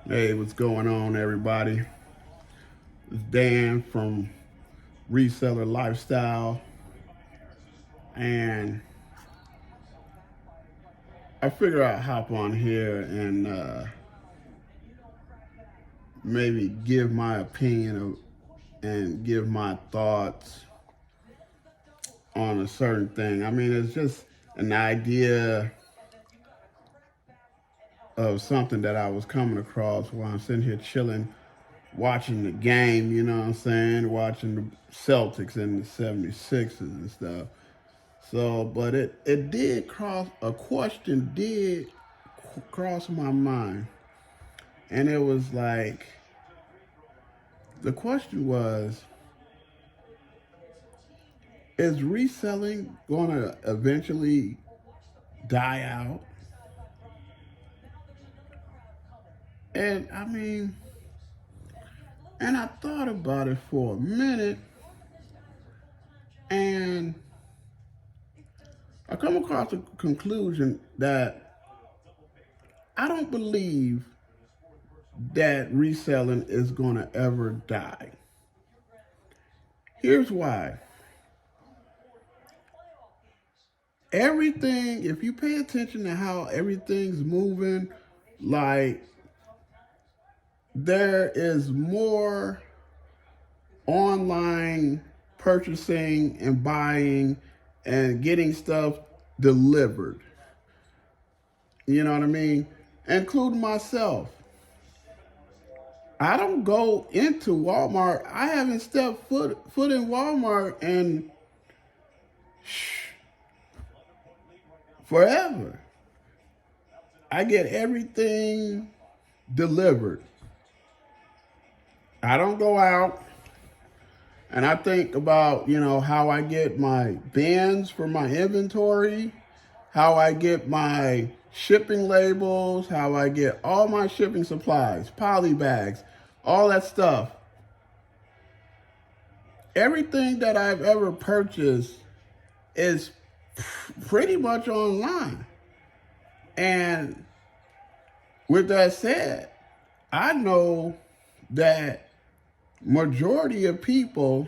Hey, what's going on, everybody? It's Dan from Reseller Lifestyle, and I figure I'd hop on here and maybe give my opinion and give my thoughts on a certain thing. I mean, it's just an idea of something that I was coming across while I'm sitting here chilling, watching the game, you know what I'm saying? Watching the Celtics and the 76ers and stuff. So, but it did cross, a question did cross my mind. And it was like, the question was, is reselling going to eventually die out? And I mean, and I thought about it for a minute, and I come across the conclusion that I don't believe that reselling is going to ever die. Here's why. Everything, if you pay attention to how everything's moving, like there is more online purchasing and buying and getting stuff delivered. You know what I mean? Including myself. I don't go into Walmart. I haven't stepped foot in Walmart in forever. I get everything delivered. I don't go out and I think about, how I get my bins for my inventory, how I get my shipping labels, how I get all my shipping supplies, poly bags, all that stuff. Everything that I've ever purchased is pretty much online. And with that said, I know that majority of people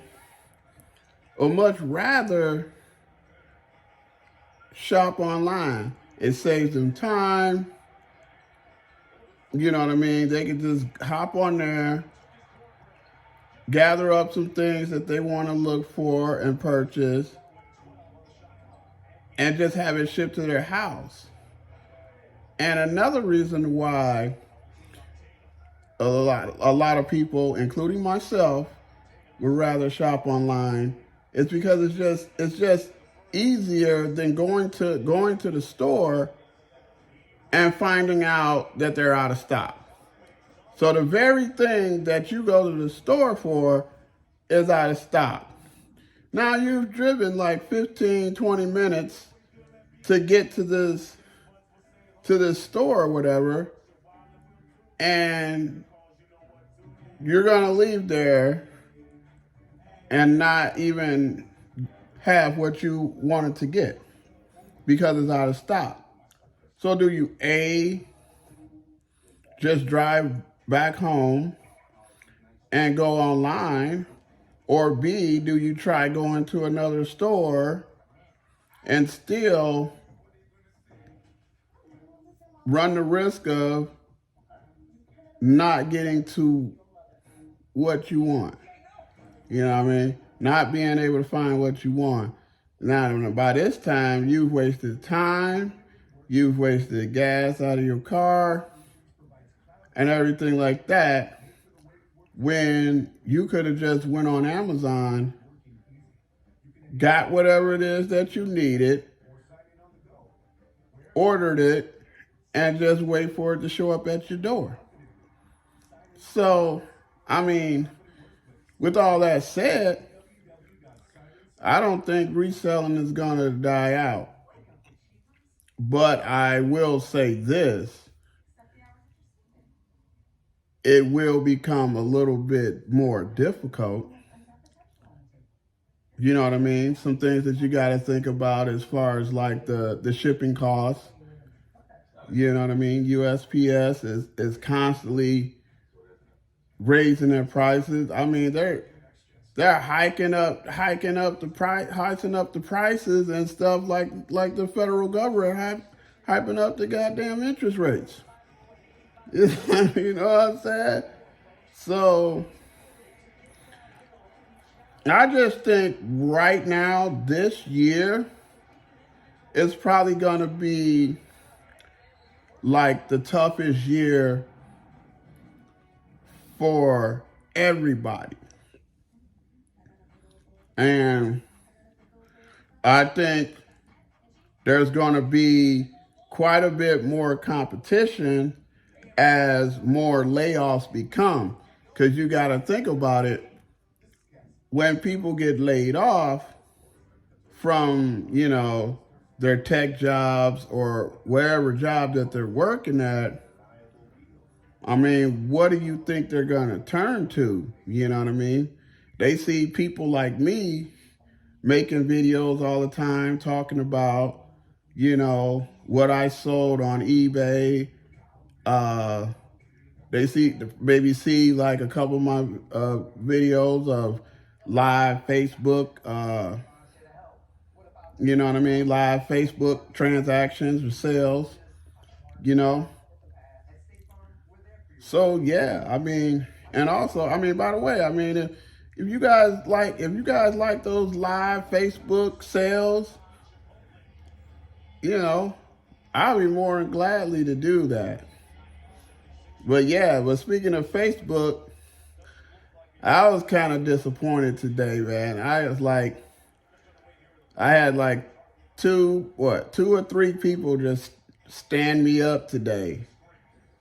would much rather shop online. It saves them time. You know what I mean? They can just hop on there, gather up some things that they want to look for and purchase, and just have it shipped to their house. And another reason why a lot of people, including myself, would rather shop online is because it's just easier than going to the store and finding out that they're out of stock. So the very thing that you go to the store for is out of stock. Now you've driven like 15, 20 minutes to get to this store or whatever, and you're going to leave there and not even have what you wanted to get because it's out of stock. So do you A, just drive back home and go online, or B, do you try going to another store and still run the risk of not getting to what you want? You know what I mean? Not being able to find what you want. Now, by this time, you've wasted time, you've wasted gas out of your car, and everything like that, when you could have just went on Amazon, got whatever it is that you needed, ordered it, and just wait for it to show up at your door. So, I mean, with all that said, I don't think reselling is going to die out. But I will say this, it will become a little bit more difficult. You know what I mean? Some things that you got to think about as far as like the shipping costs. You know what I mean? USPS is constantly raising their prices. I mean, they're hiking up the prices and stuff like the federal government hyping up the goddamn interest rates. You know what I'm saying? So I just think right now, this year, it's probably gonna be like the toughest year for everybody. And I think there's going to be quite a bit more competition as more layoffs become. Because you got to think about it. When people get laid off from, their tech jobs or wherever job that they're working at, I mean, what do you think they're going to turn to? You know what I mean? They see people like me making videos all the time talking about, what I sold on eBay. They maybe see like a couple of my videos of live Facebook, you know what I mean? Live Facebook transactions or sales, you know? So yeah, I mean, and also, I mean, by the way, I mean, if you guys like those live Facebook sales, I'll be more than gladly to do that. But yeah, but speaking of Facebook, I was kind of disappointed today, man. I had like two or three people just stand me up today.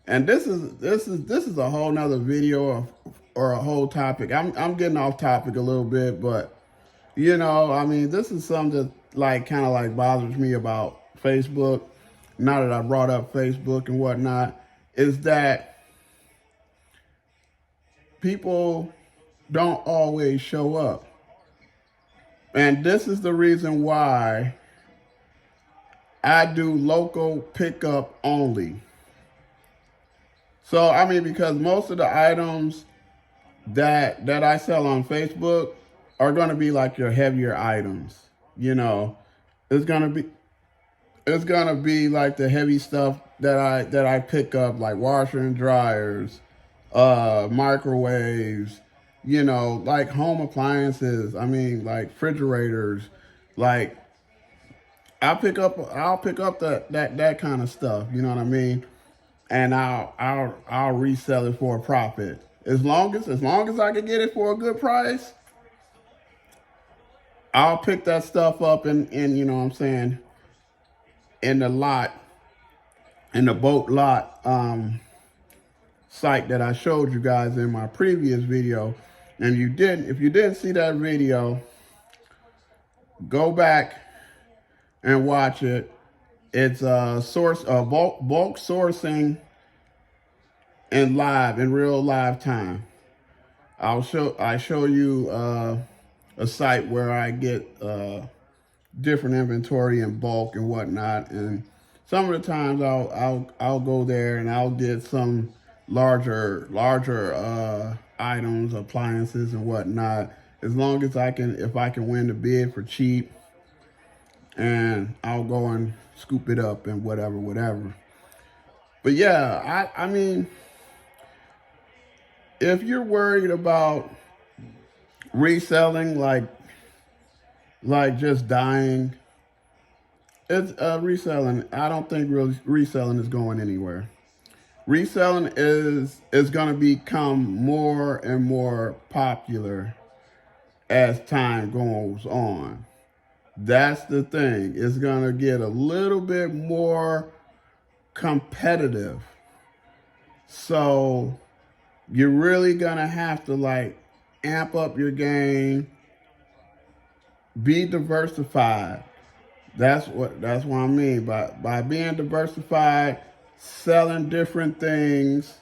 And this is a whole nother video or a whole topic. I'm getting off topic a little bit, but I mean, this is something that like kind of like bothers me about Facebook. Now that I brought up Facebook and whatnot, is that people don't always show up. And this is the reason why I do local pickup only. So, I mean, because most of the items that I sell on Facebook are going to be like your heavier items. It's going to be like the heavy stuff that I pick up, like washer and dryers, microwaves, like home appliances. I mean, like refrigerators. Like I'll pick up that kind of stuff. You know what I mean? And I'll resell it for a profit. As long as I can get it for a good price, I'll pick that stuff up in you know what I'm saying, in the boat lot site that I showed you guys in my previous video. And if you didn't see that video, go back and watch it. It's bulk sourcing in real live time. I show you a site where I get different inventory in bulk and whatnot, and some of the times I'll go there and I'll get some larger items, appliances and whatnot, as long as if I can win the bid for cheap, and I'll go and scoop it up and whatever. But yeah, I mean, if you're worried about reselling, like just dying, it's reselling. I don't think reselling is going anywhere. Reselling is going to become more and more popular as time goes on. That's the thing. It's going to get a little bit more competitive. So you're really going to have to like amp up your game, be diversified. That's what I mean by being diversified, selling different things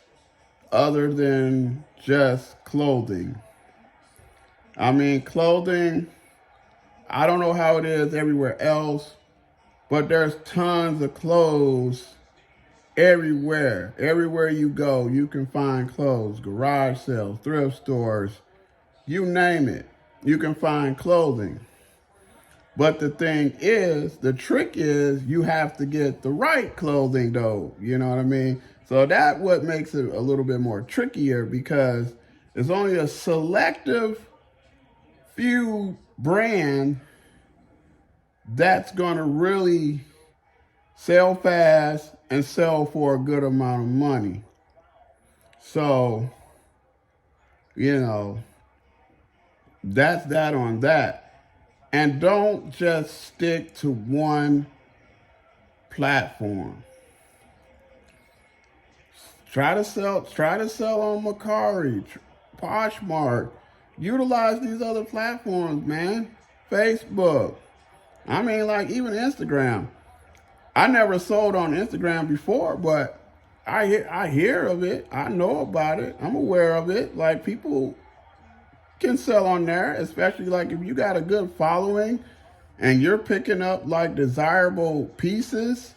other than just clothing. I mean, clothing, I don't know how it is everywhere else, but there's tons of clothes Everywhere you go, you can find clothes, garage sales, thrift stores, you name it. You can find clothing. But the trick is you have to get the right clothing though. You know what I mean? So that's what makes it a little bit more trickier, because there's only a selective few brand that's going to really sell fast and sell for a good amount of money. So, that's that on that. And don't just stick to one platform. Try to sell on Mercari, Poshmark. Utilize these other platforms, man. Facebook. I mean, like even Instagram. I never sold on Instagram before, but I hear of it. I know about it. I'm aware of it. Like, people can sell on there, especially like if you got a good following and you're picking up like desirable pieces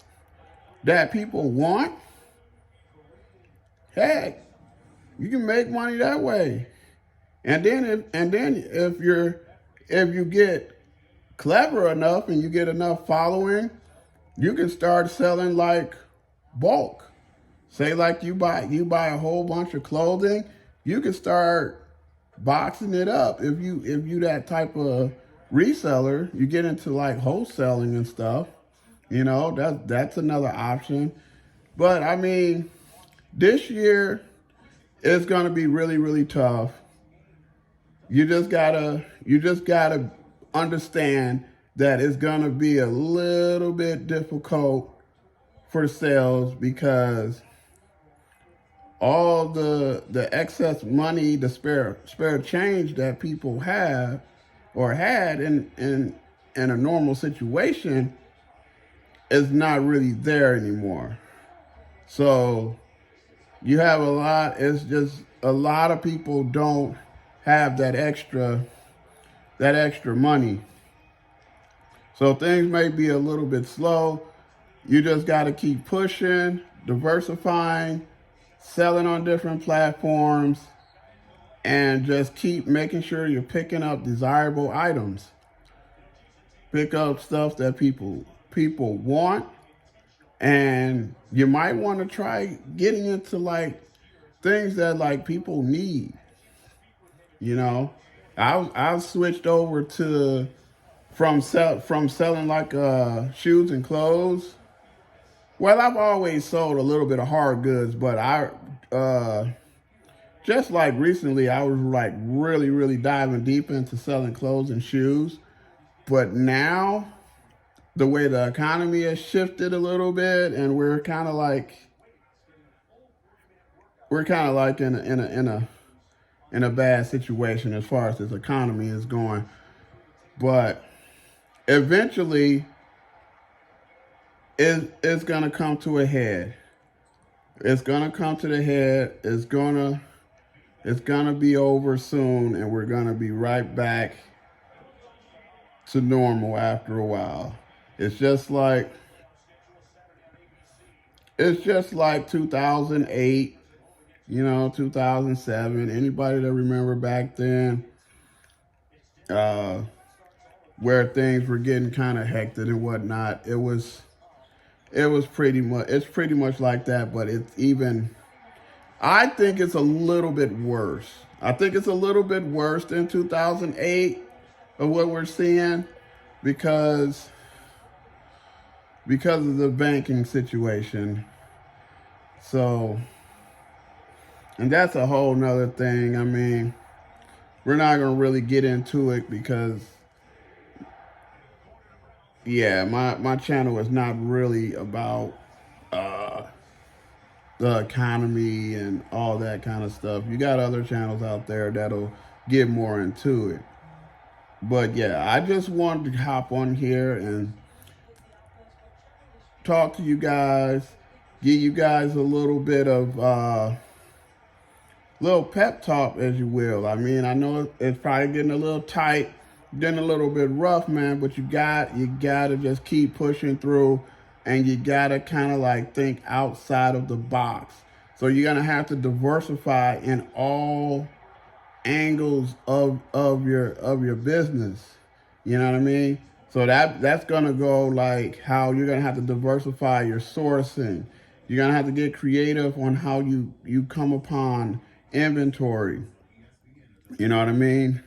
that people want. Heck, you can make money that way. And then if you get clever enough and you get enough following, you can start selling like bulk. Say like you buy a whole bunch of clothing, you can start boxing it up. If you that type of reseller, you get into like wholesaling and stuff. That's another option. But I mean, this year is going to be really, really tough. You just gotta understand that it's going to be a little bit difficult for sales, because all the excess money, the spare change that people have or had in a normal situation is not really there anymore. So you have it's just a lot of people don't have that extra money. So things may be a little bit slow. You just got to keep pushing, diversifying, selling on different platforms, and just keep making sure you're picking up desirable items. Pick up stuff that people want, and you might want to try getting into like things that like people need. I've switched over to from selling like shoes and clothes. Well, I've always sold a little bit of hard goods, but I just like recently, I was like really, really diving deep into selling clothes and shoes. But now, the way the economy has shifted a little bit, and we're kind of like in a bad situation as far as this economy is going. But eventually, it's gonna come to a head. It's gonna come to the head. It's gonna be over soon, and we're gonna be right back to normal after a while. It's just like 2008, 2007. Anybody that remember back then, where things were getting kind of hectic and whatnot. It's pretty much like that, but I think it's a little bit worse. I think it's a little bit worse than 2008 of what we're seeing, because of the banking situation. So, and that's a whole nother thing. I mean, we're not going to really get into it because, yeah, my channel is not really about the economy and all that kind of stuff. You got other channels out there that'll get more into it. But yeah, I just wanted to hop on here and talk to you guys, give you guys a little bit of little pep talk, as you will. I mean, I know it's probably getting a little tight, getting a little bit rough, man, but you got to just keep pushing through. and you gotta kind of like think outside of the box. So you're gonna have to diversify in all angles of your business. You know what I mean? So that's gonna go like how you're gonna have to diversify your sourcing. You're gonna have to get creative on how you come upon inventory. You know what I mean?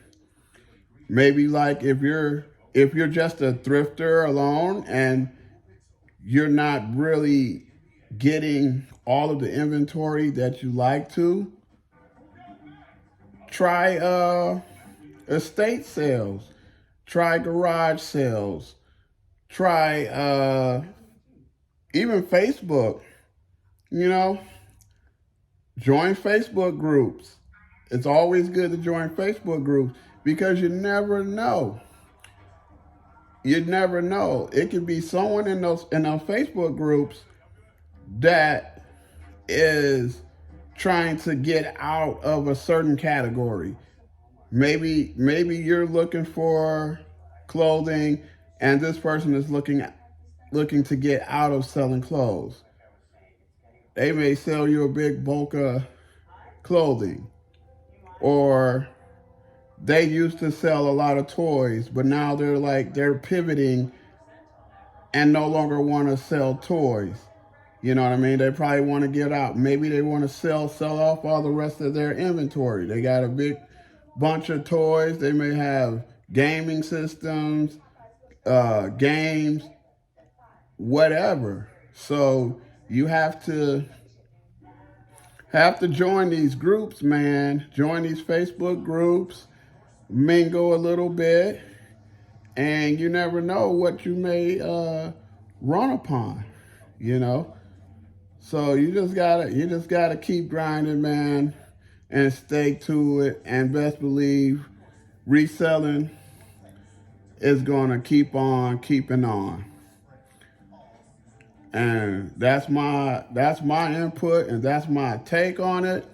Maybe like if you're just a thrifter alone and you're not really getting all of the inventory that you like to, try estate sales, try garage sales, try even Facebook, you know, join Facebook groups. It's always good to join Facebook groups because you never know. You never know. It could be someone in those Facebook groups that is trying to get out of a certain category. Maybe you're looking for clothing and this person is looking to get out of selling clothes. They may sell you a big bulk of clothing, or they used to sell a lot of toys, but now they're pivoting and no longer want to sell toys. You know what I mean? They probably want to get out. Maybe they want to sell off all the rest of their inventory. They got a big bunch of toys. They may have gaming systems, games, whatever. So you have to join these groups, man. Join these Facebook groups, mingle a little bit, and you never know what you may run upon, you know. So you just gotta keep grinding, man, and stay to it. And best believe reselling is gonna keep on keeping on. And that's my input and that's my take on it.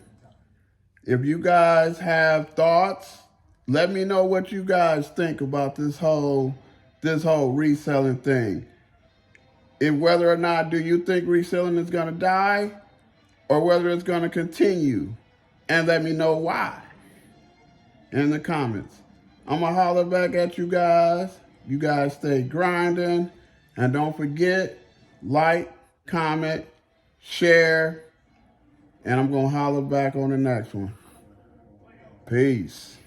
If you guys have thoughts, let me know what you guys think about this whole reselling thing. If whether or not do you think reselling is gonna die or whether it's gonna continue. And let me know why in the comments. I'm gonna holler back at you guys. You guys stay grinding and don't forget, like, comment, share, and I'm gonna holler back on the next one. Peace.